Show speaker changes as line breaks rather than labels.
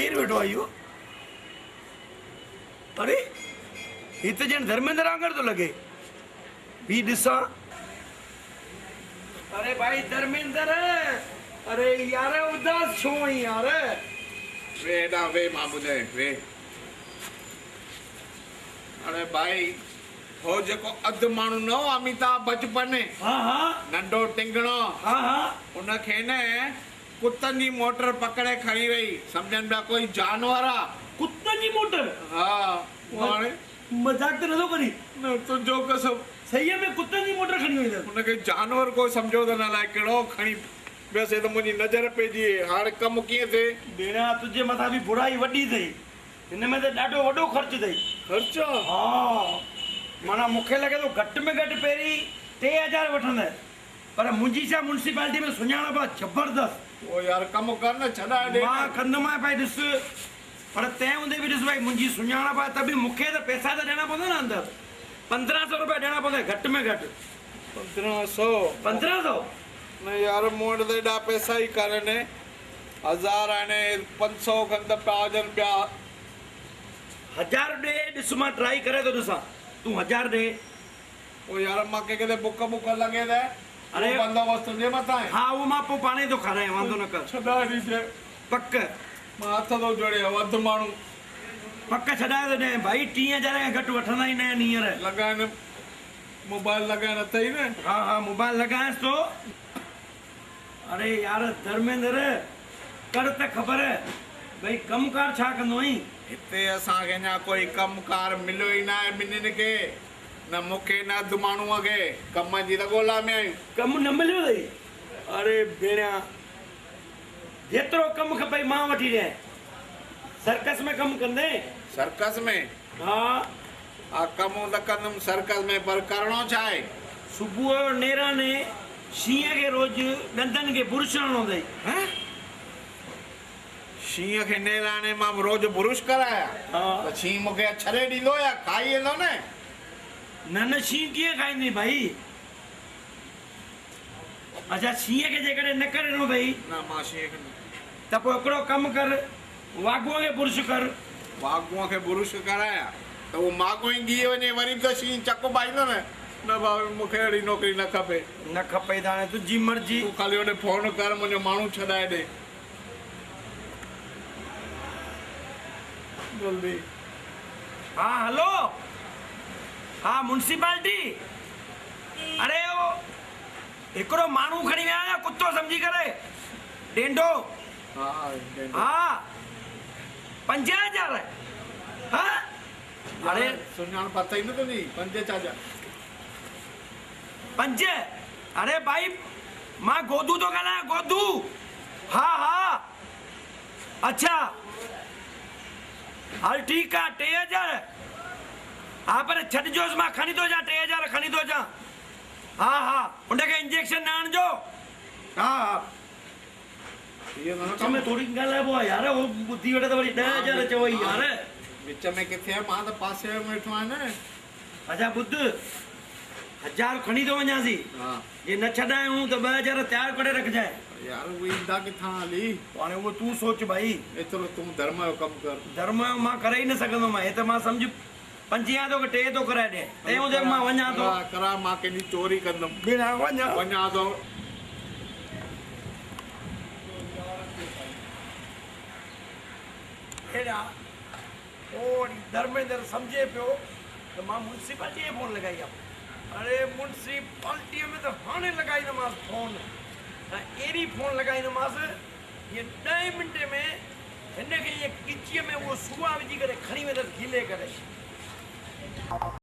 केर बैठो आयो? अरे ये तो जन धर्मेंद्र आंगर तो लगे भी दिशा। अरे भाई धर्मेंद्र, अरे यार उदास छो यार?
वे ना वे मामूले वे। अरे भाई हो जेको अध माण्हू न हो अमिताभ बचपन
हाँ हाँ
नंढो टिंगणो
हाँ हाँ
उनखे न कुत्तनि जी मोटर पकड़े खणी वई, सम्झनि पिया कोई जानवर आ।
कुत्तनि जी मोटर?
हा हाणे
मजाक तो नथो करी?
न तुंहिंजो कसम
सही में कुत्तनि जी मोटर खणी वई अथसि?
उनखे जानवर को सम्झो त न अलाए कहिड़ो खणी वैसे त मुंहिंजी नज़र पइजी हाणे कमु कीअं थिए?
भेणा तुंहिंजे मथां बि बुराई वॾी अथई, हिन में त ॾाढो वॾो ख़र्चु अथई।
ख़र्चो?
हाँ माना मूंखे लॻे थो घटि में घटि पहिरीं 3000 वठंदे, पर मुंहिंजी छा म्युनिसिपालिटी में सुञाणप आहे ज़बरदस्त।
ओ यार कमु कर न छॾाए ॾे।
मां कंदोमांइ भाई ॾिस, पर तंहिं हूंदे बि ॾिस भाई मुंहिंजी सुञाणप आहे त बि मूंखे त पैसा त ॾियणा पवंदा न अंदरि। 1500 रुपया ॾियणा पवंदा घटि में घटि।
1500?
1500?
न यार मूं वटि त एॾा पैसा ई कान्हनि। 1000 आहिनि, 500 खनि त पिया हुजनि पिया।
1000 ॾे, ॾिस मां ट्राई करे थो ॾिसां, तूं 1000 ॾे।
ओ यार मां कंहिंखे बुक लॻे त
अरे
बंदोबस्तु तुंहिंजे मथां आहे।
हा उहो मां पोइ पाणे थो खारायां, वांदो न कर।
छॾाए ॾिजे
पक
मां हथ थो जोड़े अधु माण्हू
पक छॾाए थो ॾियां भाई। 30,000 खां घटि वठंदा ई न आहिनि हींअर।
लॻाइनि मोबाइल लॻाइनि अथई न?
हा हा मोबाइल लॻायांसि थो। अरे यार धर्मेंद्र कर त ख़बर भई कमकार छा कंदो आहीं?
हिते असांखे अञा कोई कमकार मिलियो ई न आहे ॿिन्हिनि खे, न मूंखे न अधु माण्हूअ खे। कम जी त ॻोल्हा में आहियूं।
कमु न मिलियो अथई? अरे भेणिया जेतिरो कमु खपई मां वठी ॾियां। सर्कस में कमु कंदे?
सर्कस में?
हा
हा कमु त कंदुमि सर्कस में, पर करिणो छा आहे?
सुबुह जो नेराने शींहं खे रोज़ु ॾंदनि खे बुरुश हणणो अथई।
हैं? शींहं खे नेराणे मां रोज़ बुरुश कराया?
हा
त शींहं मूंखे छॾे ॾींदो या खाई वेंदो न?
न न शींहं कीअं खाईंदी भाई? अच्छा शींहं खे जेकॾहिं न करे ॾिनो अथई
न मां शींहं खे
त पोइ हिकिड़ो कमु कर, वाॻूअ खे बुरुश कर।
वाॻूअ खे बुरुश कराया त उहो माॻो ई ॻी वञे, वरी त शींहं चक पाईंदो न? न भाउ मूंखे अहिड़ी नौकिरी न खपे।
न खपई त हाणे तुंहिंजी मर्ज़ी।
तूं ख़ाली होॾे फोन कर, मुंहिंजो माण्हू छॾाए ॾे जल्दी।
हा हलो, हा म्युनिसिपालिटी। अरे ओ हिकिड़ो माण्हू खणी विया आहियां कुत्तो सम्झी करे, डेंडो।
हा
हा 5000? हा
अरे सुञाण पता ई न तुंहिंजी 5 चाचा
5? अरे भाई मां गोदू तो ॻाल्हायां, गोदू। हा हा अच्छा हल ठीकु आहे 3000। हा पर छॾिजोसि, मां खणी थो अचां 3000 खणी थो अचां। हा हा उनखे इंजेक्शन न हणिजो। हा हा विच में थोरी ॻाल्हाइबो आहे यार, उहो ॿुधी वठे त वरी 10,000 चवई यार।
विच में किथे आहे? मां त पासे में वेठो आहियां न।
अच्छा ॿुध, 1000 खणी थो वञासीं।
हा
जे न छॾायूं त 2000 तयारु करे रखजांइ।
यार उहे ईंदा किथां हली?
हाणे उहो तूं सोच भाई।
एतिरो तूं धर्म जो कमु कर।
धर्म जो मां करे ई न सघंदुमि, हे त मां सम्झ 50 तो 3 तो कराए ॾे। तंहिं हूंदे मां वञा थो।
करा मां कंहिंजी चोरी कंदुमि।
बिना
वञा थो।
हेॾा ओ धर्मेंद्र सम्झे पियो त मां म्युनिसिपालिटी खे फोन लॻाई आहे। अरे म्युनिसिपालिटीअ में त हाणे लॻाईंदोमांसि फोन, ऐं अहिड़ी फोन लॻाईंदोमांसि इहे 10 मिंटे में हिन खे इहे किचीअ में उहो सुआ विझी करे खणी वेंदसि खीले करे।